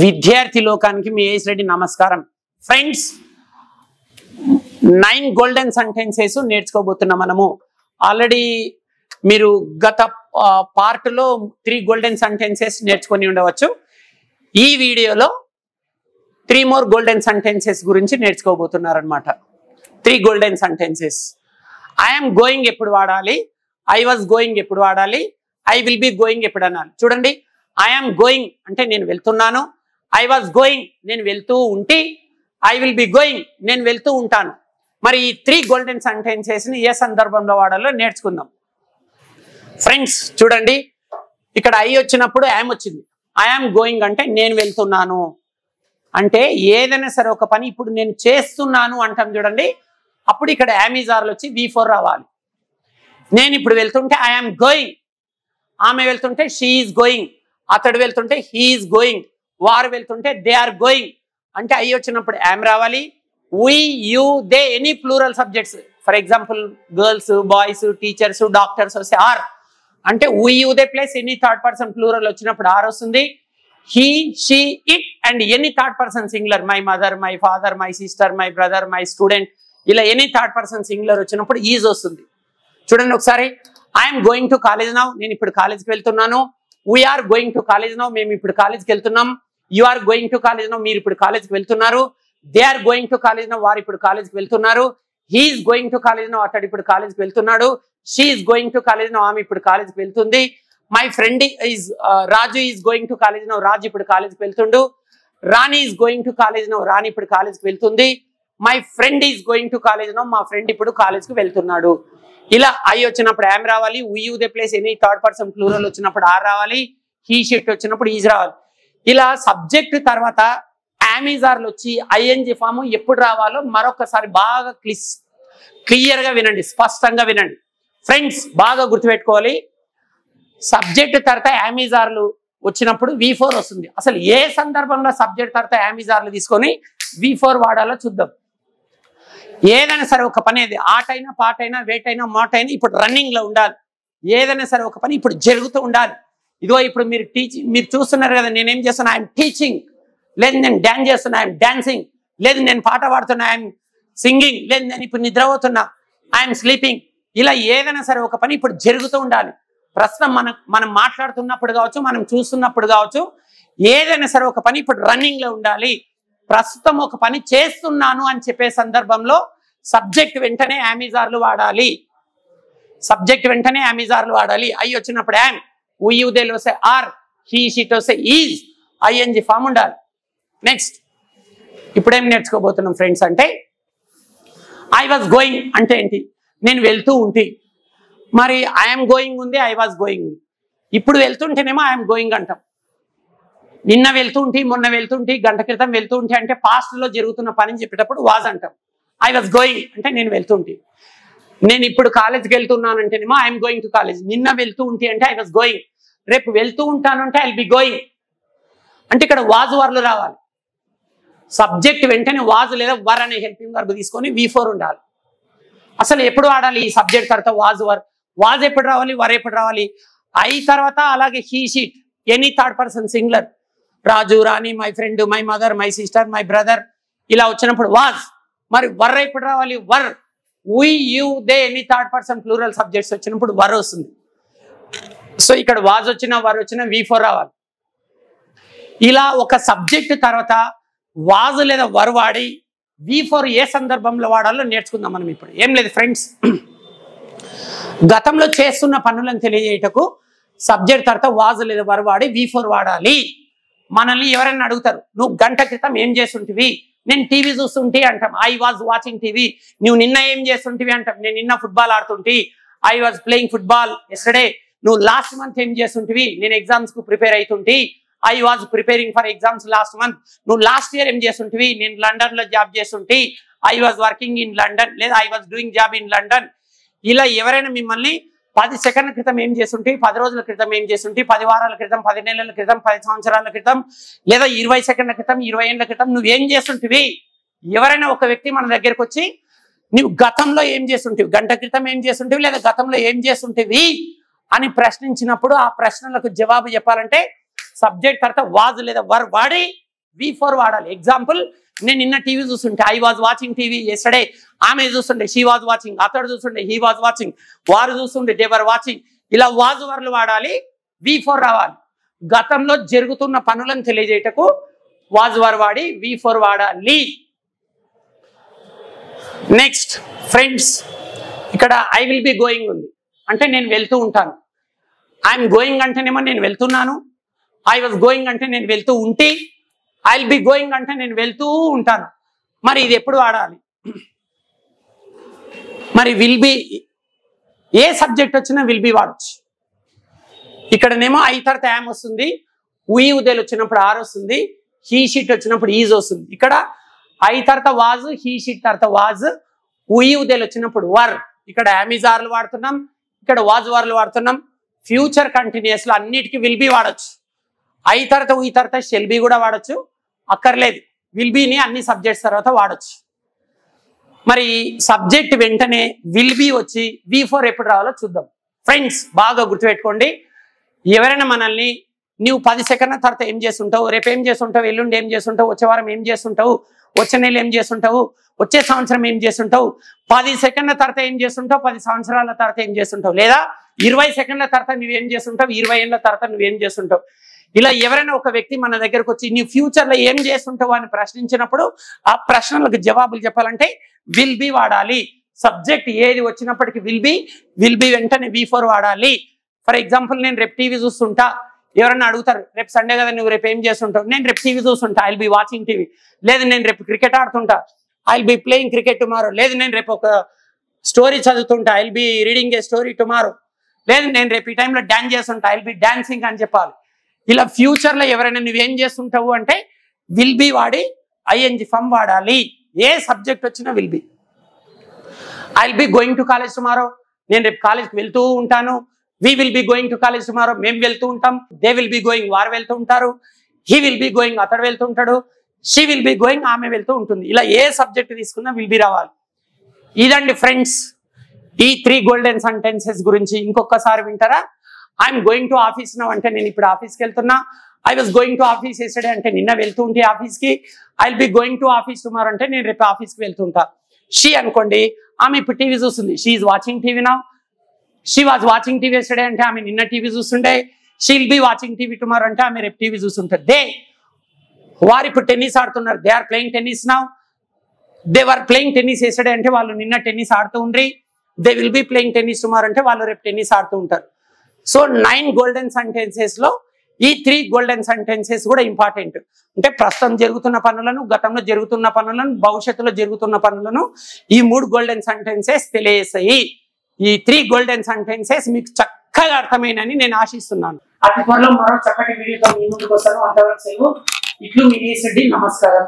విద్యార్థి లోకానికి మీ ఏస్ రెడ్డి నమస్కారం. ఫ్రెండ్స్, 9 గోల్డెన్ సెంటెన్సెస్ నేర్చుకోబోతున్నాం. మనము ఆల్రెడీ మీరు గత పార్ట్ లో 3 గోల్డెన్ సెంటెన్సెస్ నేర్చుకొని ఉండవచ్చు. ఈ వీడియోలో 3 మోర్ గోల్డెన్ సెంటెన్సెస్ గురించి నేర్చుకోబోతున్నారు అనమాట. 3 గోల్డెన్ సెంటెన్సెస్. ఐఎమ్ గోయింగ్ ఎప్పుడు వాడాలి, ఐ వాజ్ గోయింగ్ ఎప్పుడు వాడాలి, ఐ విల్ బి గోయింగ్ ఎప్పుడు అనాలి. చూడండి, ఐఎమ్ గోయింగ్ అంటే నేను వెళ్తున్నాను, ఐ వాజ్ గోయింగ్ నేను వెళ్తూ ఉంటే, ఐ విల్ బి గోయింగ్ నేను వెళ్తూ ఉంటాను. మరి ఈ 3 గోల్డెన్ సెంటెన్సెస్ ని ఏ సందర్భంలో వాడాలో నేర్చుకుందాం. ఫ్రెండ్స్ చూడండి, ఇక్కడ ఐ వచ్చినప్పుడు ఐఎమ్ వచ్చింది. ఐఎమ్ గోయింగ్ అంటే నేను వెళ్తున్నాను. అంటే ఏదైనా సరే ఒక పని ఇప్పుడు నేను చేస్తున్నాను అంటాం చూడండి, అప్పుడు ఇక్కడ యామిజార్లు వచ్చి V4 రావాలి. నేను ఇప్పుడు వెళ్తుంటే ఐఎమ్ గోయింగ్, ఆమె వెళ్తుంటే షీ ఈజ్ గోయింగ్, అతడు వెళ్తుంటే హీ ఈజ్ గోయింగ్, వారు వెళ్తుంటే దే ఆర్ గోయింగ్. అంటే ఐ వచ్చినప్పుడు యామ్ రావాలి. We, you, they, any plural subjects. For example girls, boys, teachers, doctors వస్తే ఆర్. అంటే we, you, they plus any third person plural వచ్చినప్పుడు ఆర్ వస్తుంది. He, she, it and any third person singular, my mother, my father, my sister, my brother, my student, ఇలా any third person singular వచ్చినప్పుడు is వస్తుంది. చూడండి ఒకసారి, I'm going to college now, నేను ఇప్పుడు కాలేజ్కి వెళ్తున్నాను. We are going to college now, మేము ఇప్పుడు కాలేజ్కి వెళ్తున్నాం. You are going to college now, మీరు ఇప్పుడు కాలేజ్కి వెళ్తున్నారు. They are going to college now, వారు ఇప్పుడు కాలేజ్కి వెళ్తున్నారు. He is going to college now, అతడు ఇప్పుడు కాలేజ్కి వెళ్తున్నాడు. She is going to college now, ఆమె ఇప్పుడు కాలేజ్కి వెళ్తుంది. My friend is Raju is going to college now, Raju ఇప్పుడు కాలేజ్కి వెళ్తుండు. Rani is going to college now, Rani ఇప్పుడు కాలేజ్కి వెళ్తుంది. My friend is going to college now, మా ఫ్రెండ్ ఇప్పుడు కాలేజ్కి వెళ్తున్నాడు. ఇలా ఐ వచ్చినప్పుడు యామ్ రావాలి. We, you, they plus any third person plural వచ్చినప్పుడు ఆర్ రావాలి. హీ, షిట్ వచ్చినప్పుడు ఈజ్ రావాలి. ఇలా సబ్జెక్ట్ తర్వాత యామిజార్లు వచ్చి ఐఎన్జి ఫామ్ ఎప్పుడు రావాలో మరొకసారి బాగా క్లియర్గా వినండి, స్పష్టంగా వినండి. ఫ్రెండ్స్ బాగా గుర్తుపెట్టుకోవాలి, సబ్జెక్ట్ తర్వాత యామిజార్లు వచ్చినప్పుడు V4 వస్తుంది. అసలు ఏ సందర్భంలో సబ్జెక్ట్ తర్వాత యామిజార్లు తీసుకొని V4 వాడాలో చూద్దాం. ఏదైనా సరే ఒక పని, అది ఆటైనా, పాటైనా, వేటైనా, మాటైనా ఇప్పుడు రన్నింగ్ లో ఉండాలి. ఏదైనా సరే ఒక పని ఇప్పుడు జరుగుతూ ఉండాలి. ఇదిగో ఇప్పుడు మీరు చూస్తున్నారు కదా, నేనేం చేస్తున్నా, ఐఎమ్ టీచింగ్, లేదు నేను డాన్స్ చేస్తున్నా, ఐఎమ్ డాన్సింగ్, లేదు నేను పాట పాడుతున్నా, ఐఎమ్ సింగింగ్, లేదు నేను ఇప్పుడు నిద్రపోతున్నా, ఐఎమ్ స్లీపింగ్. ఇలా ఏదైనా సరే ఒక పని ఇప్పుడు జరుగుతూ ఉండాలి. ప్రస్తుతం మనం మాట్లాడుతున్నప్పుడు కావచ్చు, మనం చూస్తున్నప్పుడు కావచ్చు, ఏదైనా సరే ఒక పని ఇప్పుడు రన్నింగ్ లో ఉండాలి. ప్రస్తుతం ఒక పని చేస్తున్నాను అని చెప్పే సందర్భంలో సబ్జెక్ట్ వెంటనే యామిజార్లు వాడాలి. సబ్జెక్ట్ వెంటనే యామిజార్లు వాడాలి. ఐ వచ్చినప్పుడు యామ్, వి, యూ, దే వస్తే ఆర్, హీ, షిట్ వస్తే ఈజ్, ఐఎన్జి ఫామ్ ఉండాలి. నెక్స్ట్ ఇప్పుడేం నేర్చుకోబోతున్నాం ఫ్రెండ్స్ అంటే, ఐ వాజ్ గోయింగ్ అంటే ఏంటి, నేను వెళ్తూ ఉంటే. మరి ఐఎమ్ గోయింగ్ ఉంది, ఐ వాజ్ గోయింగ్ ఉంది. ఇప్పుడు వెళ్తుంటేనేమో ఐఎమ్ గోయింగ్ అంటాం. నిన్న వెళ్తుంటే, మొన్న వెళ్తుంటే, గంట క్రితం వెళ్తుంటే అంటే పాస్ట్ లో జరుగుతున్న పని చెప్పేటప్పుడు వాజ్ అంటాం. ఐ వాజ్ గోయింగ్ అంటే నేను వెళ్తుంటే. నేను ఇప్పుడు కాలేజ్కి వెళ్తున్నాను అంటేనేమో ఐఎమ్ గోయింగ్ టు కాలేజ్. నిన్న వెళ్తూ ఉంటే అంటే ఐ వాజ్ గోయింగ్. రేపు వెళ్తూ ఉంటాను అంటే ఐ విల్ బి గోయింగ్. అంటే ఇక్కడ వాజ్ వర్లు రావాలి. సబ్జెక్ట్ వెంటనే వాజ్ లేదా వర్ అనే హెల్పింగ్ వర్బ్ తీసుకొని V4 ఉండాలి. అసలు ఎప్పుడు వాడాలి ఈ సబ్జెక్ట్ తర్వాత వాజ్ వర్? వాజ్ ఎప్పుడు రావాలి, వర్ ఎప్పుడు రావాలి? ఐ తర్వాత అలాగే he, she it, any third person singular, Raju, Rani, my friend, my mother, my sister, my brother, ఇలా వచ్చినప్పుడు వాజ్. మరి వర్ ఎప్పుడు రావాలి? Were. We, you, they, any third person plural subjects వచ్చినప్పుడు వర్ వస్తుంది. సో ఇక్కడ వాజ్ వచ్చినా, వర్ వచ్చినా V4 రావాలి. ఇలా ఒక సబ్జెక్ట్ తర్వాత వాజ్ లేదా వర్ వాడి V4 ఏ సందర్భంలో వాడాలో నేర్చుకుందాం మనం ఇప్పుడు. ఏం లేదు ఫ్రెండ్స్, గతంలో చేస్తున్న పనులను తెలియజేయటకు సబ్జెక్ట్ తర్వాత వాజ్ లేదా వర్ వాడి V4 వాడాలి. మనల్ని ఎవరైనా అడుగుతారు, నువ్వు గంట క్రితం ఏం చేస్తుంటివి, నేను టీవీ చూస్తుంటే అంటాం, ఐ వాజ్ వాచింగ్ టీవీ. నువ్వు నిన్న ఏం చేస్తుంటివి అంటాం, నేను నిన్న ఫుట్బాల్ ఆడుతుంటే, I was playing football yesterday. నువ్వు లాస్ట్ మంత్ ఏం చేస్తుంటివి, నేను ఎగ్జామ్స్ కు ప్రిపేర్ అవుతుంటే, I was preparing for exams last month. నువ్వు లాస్ట్ ఇయర్ ఏం చేస్తుంటివి, నేను లండన్ లో జాబ్ చేస్తుంటే, I was working in London, లేదా I was doing job in London. ఇలా ఎవరైనా మిమ్మల్ని 10 సెకండ్ల క్రితం ఏం చేస్తుంటే, 10 రోజుల క్రితం ఏం చేస్తుంటే, 10 వారాల క్రితం, 10 నెలల క్రితం, 10 సంవత్సరాల క్రితం, లేదా 20 సెకండ్ల క్రితం, 20 ఏళ్ల క్రితం నువ్వేం చేస్తుంటివి? ఎవరైనా ఒక వ్యక్తి మన దగ్గరకు వచ్చి నువ్వు గతంలో ఏం చేస్తుంటివి, గంట క్రితం ఏం చేస్తుంటివి, లేదా గతంలో ఏం చేస్తుంటివి అని ప్రశ్నించినప్పుడు ఆ ప్రశ్నలకు జవాబు చెప్పాలంటే సబ్జెక్ట్ తర్వాత వాజ్ లేదా వర్ వాడి V4 వాడాలి. ఎగ్జాంపుల్, నేను నిన్న టీవీ చూస్తుంటే I was watching TV yesterday, ఆమె చూస్తుంటే షీ వాజ్ వాచింగ్, అతడు చూస్తుంటే హీ వాజ్ వాచింగ్, వారు చూస్తుంటే దే వర్ వాచింగ్. ఇలా వాజ్ వర్లు వాడాలి, V4 రావాలి. గతంలో జరుగుతున్న పనులను తెలియజేయటకు వాజ్ వర్ వాడి V4 వాడాలి. నెక్స్ట్ ఫ్రెండ్స్, ఇక్కడ ఐ విల్ బి గోయింగ్ ఉంది అంటే నేను వెళ్తూ ఉంటాను. ఐఎమ్ గోయింగ్ అంటేనేమో నేను వెళ్తున్నాను. ఐ వాజ్ గోయింగ్ అంటే నేను వెళ్తూ ఉంటే, ఐ విల్ బి గోయింగ్ అంటే నేను వెళ్తూ ఉంటాను. మరి ఇది ఎప్పుడు వాడాలి? మరి విల్ బి ఏ సబ్జెక్ట్ వచ్చినా విల్ బి వాడచ్చు. ఇక్కడనేమో ఐ తర్వాత యామ్ వస్తుంది, ఉయి ఉదయలు వచ్చినప్పుడు ఆర్ వస్తుంది, హీ షీట్ వచ్చినప్పుడు ఈజ్ వస్తుంది. ఇక్కడ ఐ తర్వాత వాజ్, హీ షీట్ తర్వాత వాజ్, ఉయి ఉదయలు వచ్చినప్పుడు వర్. ఇక్కడ యామిజ్ ఆర్లు వాడుతున్నాం, ఇక్కడ వాజ్ వర్లు వాడుతున్నాం. ఫ్యూచర్ కంటిన్యూస్ లో అన్నిటికీ విల్ బి వాడచ్చు. ఐ తర్వాత ఉయి తర్వాత షెల్ బి కూడా వాడచ్చు, అక్కర్లేదు. విల్ బిని అన్ని సబ్జెక్ట్స్ తర్వాత వాడచ్చు. మరి సబ్జెక్ట్ వెంటనే విల్ బి వచ్చి V4 ఎప్పుడు రావాలో చూద్దాం. ఫ్రెండ్స్ బాగా గుర్తుపెట్టుకోండి, ఎవరైనా మనల్ని నువ్వు 10 సెకండ్ల తర్వాత ఏం చేస్తుంటావు, రేపు ఏం చేస్తుంటావు, ఎల్లుండి ఏం చేస్తుంటావు, వచ్చే వారం ఏం చేస్తుంటావు, వచ్చే నెల ఏం చేస్తుంటావు, వచ్చే సంవత్సరం ఏం చేస్తుంటావు, 10 సెకండ్ల తర్వాత ఏం చేస్తుంటావు, 10 సంవత్సరాల తర్వాత ఏం చేస్తుంటావు, లేదా 20 సెకండ్ల తర్వాత నువ్వేం చేస్తుంటావు, 20 ఏళ్ళ తర్వాత నువ్వేం చేస్తుంటావు. ఇలా ఎవరైనా ఒక వ్యక్తి మన దగ్గరకు వచ్చి నీ ఫ్యూచర్ లో ఏం చేస్తుంటావు అని ప్రశ్నించినప్పుడు ఆ ప్రశ్నలకు జవాబులు చెప్పాలంటే విల్ బి వాడాలి. సబ్జెక్ట్ ఏది వచ్చినప్పటికీ విల్ బి వెంటనే V4 వాడాలి. ఫర్ ఎగ్జాంపుల్, నేను రేపు టీవీ చూస్తుంటా. ఎవరన్నా అడుగుతారు, రేపు సండే కదా, నువ్వు రేపు ఏం చేస్తుంటావు? నేను రేపు టీవీ చూస్తుంటా, I will be watching TV. లేదు నేను రేపు క్రికెట్ ఆడుతుంటా, I will be playing cricket tomorrow. లేదు నేను రేపు ఒక స్టోరీ చదువుతుంటా, I will be reading a story tomorrow. లేదు నేను రేపు ఈ టైంలో డాన్స్ చేస్తుంటా, ఐ విల్ బి డాన్సింగ్ అని చెప్పాలి. ఇలా ఫ్యూచర్ లో ఎవరైనా నువ్వేం చేస్తుంటావు అంటే విల్ బి వాడి ING ఫామ్ వాడాలి. ఏ సబ్జెక్ట్ వచ్చినా will be. I will be going to college tomorrow, నేను రేపు కాలేజ్కి వెళ్తూ ఉంటాను. We will be going to college tomorrow, మేము వెళ్తూ ఉంటాం. దే విల్ బి గోయింగ్, వారు వెళ్తూ ఉంటారు. హీ విల్ బి గోయింగ్, అతడు వెళ్తూ ఉంటాడు. షీ విల్ బి గోయింగ్, ఆమె వెళ్తూ ఉంటుంది. ఇలా ఏ సబ్జెక్ట్ తీసుకున్నా విల్ బి రావాలి. ఇదండి ఫ్రెండ్స్ ఈ 3 గోల్డెన్ సెంటెన్సెస్ గురించి. ఇంకొకసారి వింటారా? I'm going to office now అంటే నేను ఇప్పుడు ఆఫీస్కి వెళ్తున్నా. I was going to office yesterday అంటే నిన్న వెళ్తూ ఉంటే ఆఫీస్కి. I will be going to office tomorrow అంటే నేను రేపు ఆఫీస్కి వెళ్తుంటా. షీ అనుకోండి, ఆమె ఇప్పుడు టీవీ చూస్తుంది. She is watching TV now. She was watching TV yesterday అంటే ఆమె నిన్న టీవీ చూస్తుండే. She will be watching TV tomorrow అంటే ఆమె రేపు టీవీ చూస్తుంటారు. వారు ఇప్పుడు టెన్నిస్ ఆడుతున్నారు. They are playing tennis now. They were playing tennis yesterday అంటే వాళ్ళు నిన్న టెన్నిస్ ఆడుతూ ఉండ్రి. They will be playing tennis tomorrow అంటే వాళ్ళు రేపు టెన్నిస్ ఆడుతూ ఉంటారు. సో 9 గోల్డెన్ సెంటెన్సెస్ లో ఈ 3 గోల్డెన్ సెంటెన్సెస్ కూడా ఇంపార్టెంట్. అంటే ప్రస్తుతం జరుగుతున్న పనులను, గతంలో జరుగుతున్న పనులను, భవిష్యత్తులో జరుగుతున్న పనులను ఈ 3 గోల్డెన్ సెంటెన్సెస్ తెలియజేస్తాయి. ఈ 3 గోల్డెన్ సెంటెన్సెస్ మీకు చక్కగా అర్థమైనని నేను ఆశిస్తున్నాను. అతి త్వరలో మరో చక్కటి వీడియోతో మీ ముందుకు వస్తాను. అంతవరకు సెలవు. ఇట్లు మీ రెడ్డి. నమస్కారం.